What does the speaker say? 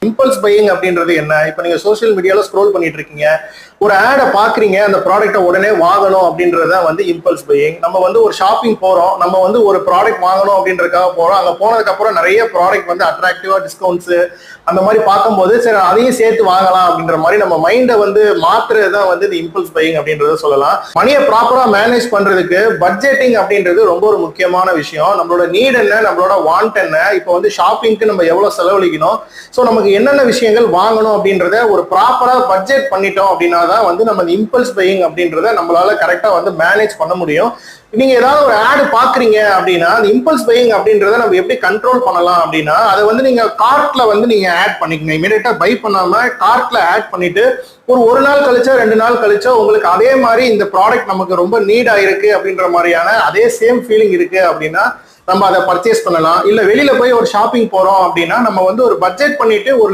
Impulse buying அப்படின்றது என்ன? இப்போ நீங்க சோசியல் மீடியால ஸ்க்ரோல் பண்ணிட்டு இருக்கீங்க, ஒரு ஆடை பாக்குறீங்க, அந்த ப்ராடக்ட்டை உடனே வாங்கணும் அப்படின்றத வந்து இம்பல்ஸ் பையிங். நம்ம வந்து ஒரு ஷாப்பிங் போறோம், நம்ம வந்து ஒரு ப்ராடக்ட் வாங்கணும் அப்படின்றதுக்காக போறோம். அங்க போனதுக்கு அப்புறம் நிறைய ப்ராடக்ட் வந்து அட்ராக்டிவா டிஸ்கவுண்ட்ஸ் அந்த மாதிரி பார்க்கும்போது சரி அதையும் சேர்த்து வாங்கலாம் அப்படின்ற மாதிரி நம்ம மைண்டை வந்து மாத்துறது தான் வந்து இந்த இம்பல்ஸ் பையிங் அப்படின்றத சொல்லலாம். மணியை ப்ராப்பரா மேனேஜ் பண்றதுக்கு பட்ஜெட்டிங் அப்படின்றது ரொம்ப ஒரு முக்கியமான விஷயம். நம்மளோட நீட் என்ன, நம்மளோட வாண்ட் என்ன, இப்போ வந்து ஷாப்பிங்க்கு நம்ம எவ்வளவு செலவழிக்கணும், ஸோ நமக்கு என்னென்ன விஷயங்கள் வாங்கணும் அப்படின்றத ஒரு ப்ராப்பரா பட்ஜெட் பண்ணிட்டோம் அப்படின்னா தான் வந்து நம்ம இம்பல்ஸ் பையிங் அப்படின்றத நம்மளால கரெக்டா வந்து மேனேஜ் பண்ண முடியும். நீங்க ஏதாவது ஒரு ஆடு பாக்குறீங்க அப்படின்னா அந்த இம்பல்ஸ் பையிங் அப்படின்றத நம்ம எப்படி கண்ட்ரோல் பண்ணலாம் அப்படின்னா அதை வந்து நீங்க கார்ட்ல வந்து நீங்க ஆட் பண்ணிக்கங்க. இமீடியட்டா பை பண்ணாம கார்ட்ல ஆட் பண்ணிட்டு ஒரு நாள் கழிச்சோ 2 நாள் கழிச்சோ உங்களுக்கு அதே மாதிரி இந்த ப்ராடக்ட் நமக்கு ரொம்ப நீட் ஆயிருக்கு அப்படின்ற மாதிரியான அதே சேம் ஃபீலிங் இருக்கு அப்படின்னா நம்ம அதை பர்ச்சேஸ் பண்ணலாம். இல்ல வெளியில போய் ஒரு ஷாப்பிங் போறோம் அப்படின்னா நம்ம வந்து ஒரு பட்ஜெட் பண்ணிட்டு ஒரு